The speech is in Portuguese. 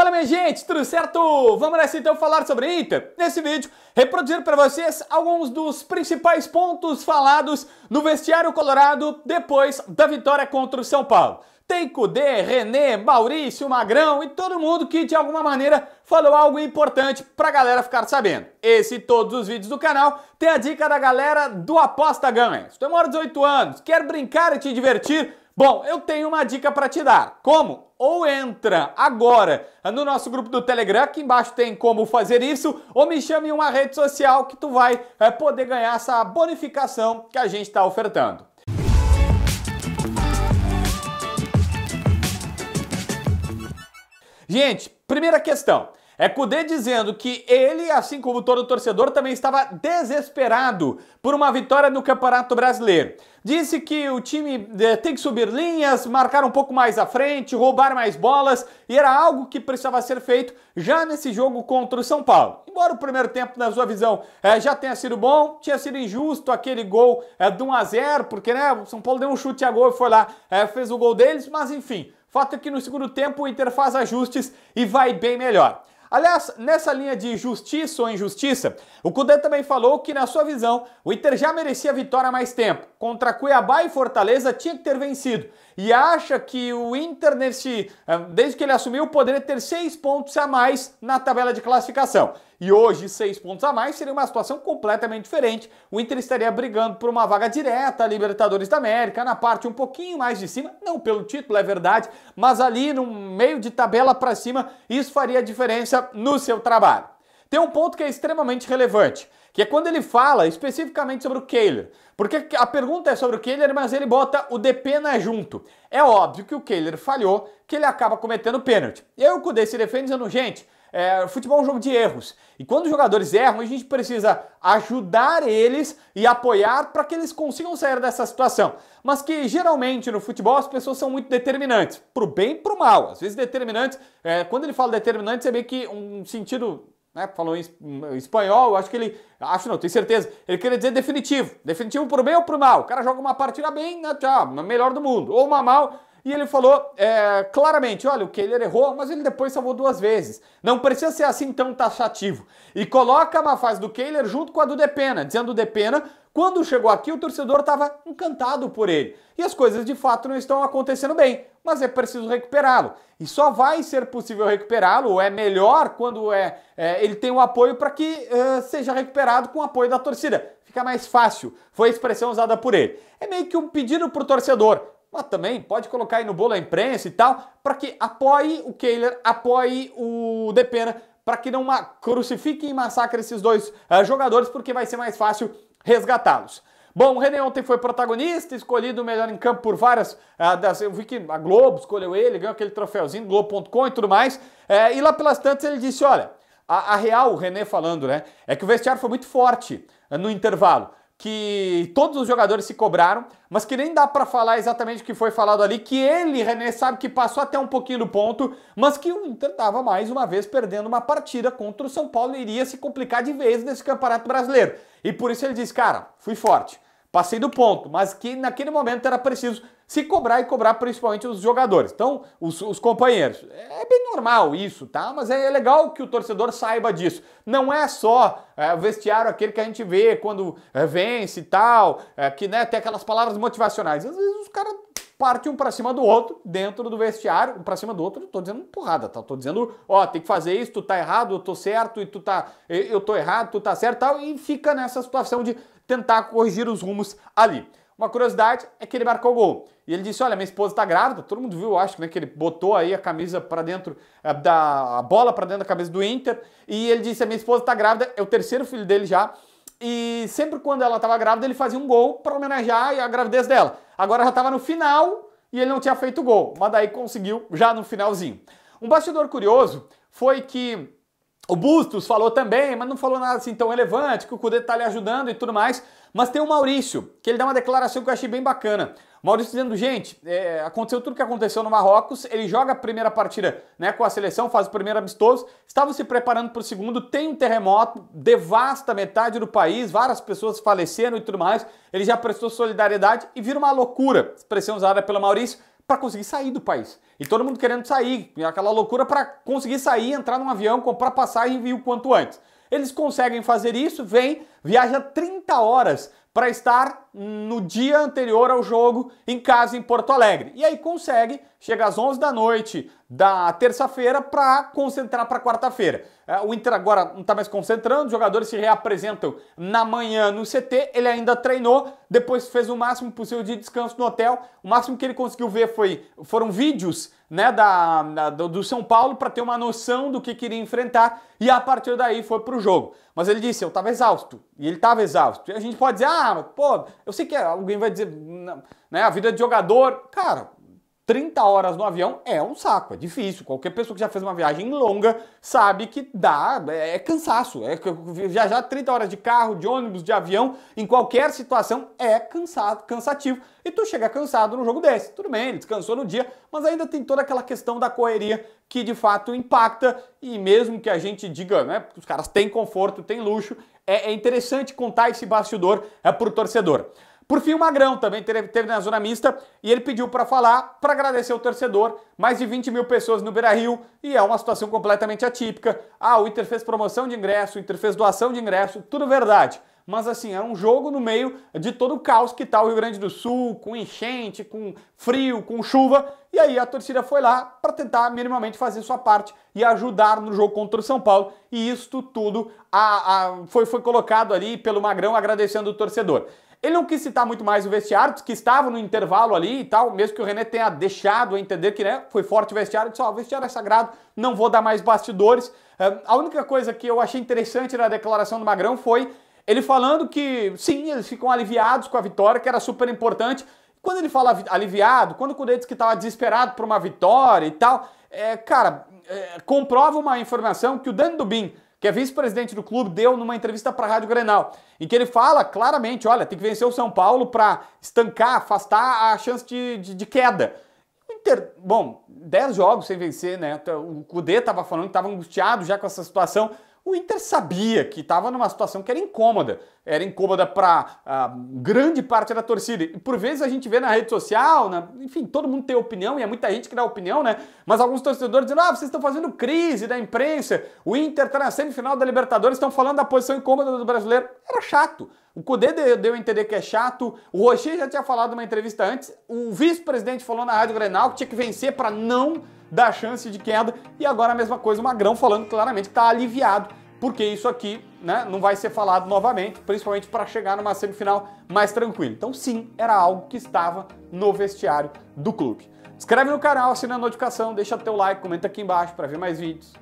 Fala, minha gente, tudo certo? Vamos nessa então falar sobre Inter. Nesse vídeo, reproduzir para vocês alguns dos principais pontos falados no vestiário colorado depois da vitória contra o São Paulo. Tem Kudê, René, Maurício, Magrão e todo mundo que de alguma maneira falou algo importante pra galera ficar sabendo. Esse e todos os vídeos do canal tem a dica da galera do Aposta Ganha. Se tu mora 18 anos, quer brincar e te divertir, bom, eu tenho uma dica para te dar. Como? Ou entra agora no nosso grupo do Telegram, aqui embaixo tem como fazer isso, ou me chame em uma rede social que tu vai poder ganhar essa bonificação que a gente está ofertando. Gente, primeira questão. É Kudê dizendo que ele, assim como todo torcedor, também estava desesperado por uma vitória no Campeonato Brasileiro. Disse que o time tem que subir linhas, marcar um pouco mais à frente, roubar mais bolas, e era algo que precisava ser feito já nesse jogo contra o São Paulo. Embora o primeiro tempo, na sua visão, já tenha sido bom, tinha sido injusto aquele gol de 1-0, porque o São Paulo deu um chute a gol e foi lá, fez o gol deles, mas enfim, fato é que no segundo tempo o Inter faz ajustes e vai bem melhor. Aliás, nessa linha de justiça ou injustiça, o Kudê também falou que, na sua visão, o Inter já merecia vitória há mais tempo. Contra Cuiabá e Fortaleza tinha que ter vencido. E acha que o Inter, desde que ele assumiu, poderia ter 6 pontos a mais na tabela de classificação. E hoje, 6 pontos a mais seria uma situação completamente diferente. O Inter estaria brigando por uma vaga direta à Libertadores da América, na parte um pouquinho mais de cima, não pelo título, é verdade, mas ali no meio de tabela para cima, isso faria diferença no seu trabalho. Tem um ponto que é extremamente relevante, que é quando ele fala especificamente sobre o Kehler. Porque a pergunta é sobre o Kehler, mas ele bota o Depena junto. É óbvio que o Kehler falhou, que ele acaba cometendo pênalti. E aí o Kudê se defende dizendo, gente, futebol é um jogo de erros. E quando os jogadores erram, a gente precisa ajudar eles e apoiar para que eles consigam sair dessa situação. Mas que geralmente no futebol as pessoas são muito determinantes, pro bem e pro mal. Às vezes determinantes, quando ele fala determinantes é meio que um sentido, falou em espanhol, acho que ele, não, tenho certeza, ele queria dizer definitivo. Definitivo pro bem ou pro mal. O cara joga uma partida bem, tchau, melhor do mundo. Ou uma mal. E ele falou claramente, olha, o Kehler errou, mas ele depois salvou 2 vezes. Não precisa ser assim tão taxativo. E coloca uma fase do Kehler junto com a do Depena, dizendo o Depena, quando chegou aqui o torcedor estava encantado por ele. E as coisas de fato não estão acontecendo bem, mas é preciso recuperá-lo. E só vai ser possível recuperá-lo, ou é melhor quando ele tem o apoio para que seja recuperado com o apoio da torcida. Fica mais fácil, foi a expressão usada por ele. É meio que um pedido para o torcedor. Mas também pode colocar aí no bolo a imprensa e tal, para que apoie o Kehler, apoie o Depena, para que não crucifique e massacre esses 2 jogadores, porque vai ser mais fácil resgatá-los. Bom, o René ontem foi protagonista, escolhido o melhor em campo por várias, eu vi que a Globo escolheu ele, ganhou aquele troféuzinho, Globo.com e tudo mais, e lá pelas tantas ele disse, olha, a real, o René falando, é que o vestiário foi muito forte no intervalo, que todos os jogadores se cobraram, mas que nem dá para falar exatamente o que foi falado ali, que ele, René, sabe que passou até um pouquinho do ponto, mas que o Inter estava mais uma vez perdendo uma partida contra o São Paulo e iria se complicar de vez nesse Campeonato Brasileiro. E por isso ele disse, cara, fui forte, passei do ponto, mas que naquele momento era preciso se cobrar e cobrar principalmente os jogadores, então os companheiros. É bem normal isso, tá? Mas é legal que o torcedor saiba disso. Não é só o vestiário aquele que a gente vê quando vence e tal, que tem aquelas palavras motivacionais. Às vezes os caras partem um pra cima do outro dentro do vestiário, um pra cima do outro, eu tô dizendo porrada, tá? Tô dizendo, ó, tem que fazer isso, tu tá errado, eu tô certo, e eu tô errado, tu tá certo, tal, e fica nessa situação de tentar corrigir os rumos ali. Uma curiosidade é que ele marcou o gol. E ele disse, olha, minha esposa tá grávida, todo mundo viu, eu acho, que ele botou aí a camisa para dentro, a bola para dentro da cabeça do Inter, e ele disse, a minha esposa tá grávida, é o 3º filho dele já, e sempre quando ela tava grávida ele fazia um gol para homenagear a gravidez dela. Agora já tava no final e ele não tinha feito gol, mas daí conseguiu já no finalzinho. Um bastidor curioso foi que o Bustos falou também, mas não falou nada assim tão relevante, que o Kudê tá ali ajudando e tudo mais. Mas tem o Maurício, que ele dá uma declaração que eu achei bem bacana. O Maurício dizendo, gente, aconteceu tudo o que aconteceu no Marrocos, ele joga a primeira partida com a seleção, faz o primeiro amistoso, estava se preparando para o segundo, tem um terremoto, devasta metade do país, várias pessoas faleceram e tudo mais, ele já prestou solidariedade e vira uma loucura, expressão usada pelo Maurício, para conseguir sair do país. E todo mundo querendo sair, aquela loucura para conseguir sair, entrar num avião, comprar passagem e vir o quanto antes. Eles conseguem fazer isso, viaja 30 horas para estar no dia anterior ao jogo em casa em Porto Alegre. E aí consegue, chega às 11 da noite da terça-feira para concentrar para quarta-feira. O Inter agora não está mais concentrando, os jogadores se reapresentam na manhã no CT, ele ainda treinou, depois fez o máximo possível de descanso no hotel, o máximo que ele conseguiu ver foram vídeos, né, do São Paulo para ter uma noção do que queria enfrentar e a partir daí foi pro jogo. Mas ele disse, eu estava exausto, e ele estava exausto. E a gente pode dizer, pô, eu sei que alguém vai dizer, né, a vida de jogador, cara, 30 horas no avião é um saco, é difícil. Qualquer pessoa que já fez uma viagem longa sabe que é cansaço. Viajar 30 horas de carro, de ônibus, de avião, em qualquer situação é cansativo. E tu chega cansado num jogo desse. Tudo bem, ele descansou no dia, mas ainda tem toda aquela questão da correria que de fato impacta. E mesmo que a gente diga, né, que os caras têm conforto, têm luxo, é interessante contar esse bastidor pro torcedor. Por fim, o Magrão também teve na zona mista e ele pediu para falar, para agradecer o torcedor, mais de 20 mil pessoas no Beira-Rio e é uma situação completamente atípica. O Inter fez promoção de ingresso, o Inter fez doação de ingresso, tudo verdade. Mas assim, é um jogo no meio de todo o caos que tá o Rio Grande do Sul, com enchente, com frio, com chuva, e aí a torcida foi lá para tentar minimamente fazer sua parte e ajudar no jogo contra o São Paulo, e isto tudo foi colocado ali pelo Magrão agradecendo o torcedor. Ele não quis citar muito mais o vestiário, que estava no intervalo ali e tal, mesmo que o René tenha deixado a entender que, né, foi forte o vestiário, disse, o vestiário é sagrado, não vou dar mais bastidores. A única coisa que eu achei interessante na declaração do Magrão foi ele falando que, sim, eles ficam aliviados com a vitória, que era super importante. Quando ele fala aliviado, quando o Kudê diz que estava desesperado por uma vitória e tal, comprova uma informação que o Dani Dubin, que é vice-presidente do clube, deu numa entrevista para a Rádio Grenal, em que ele fala claramente, olha, tem que vencer o São Paulo para estancar, afastar a chance de queda. O Inter, bom, 10 jogos sem vencer, né? O Kudê estava falando que estava angustiado já com essa situação. O Inter sabia que estava numa situação que era incômoda para grande parte da torcida. E por vezes a gente vê na rede social, enfim, todo mundo tem opinião e é muita gente que dá opinião, né? Mas alguns torcedores dizendo, vocês estão fazendo crise da imprensa, o Inter está na semifinal da Libertadores, estão falando da posição incômoda do brasileiro. Era chato. O Kudê deu a entender que é chato, o Rocher já tinha falado numa entrevista antes, o vice-presidente falou na Rádio Grenal que tinha que vencer para não dar chance de queda, e agora a mesma coisa, o Magrão falando claramente que está aliviado, porque isso aqui, né, não vai ser falado novamente, principalmente para chegar numa semifinal mais tranquila. Então sim, era algo que estava no vestiário do clube. Inscreve no canal, assina a notificação, deixa teu like, comenta aqui embaixo para ver mais vídeos.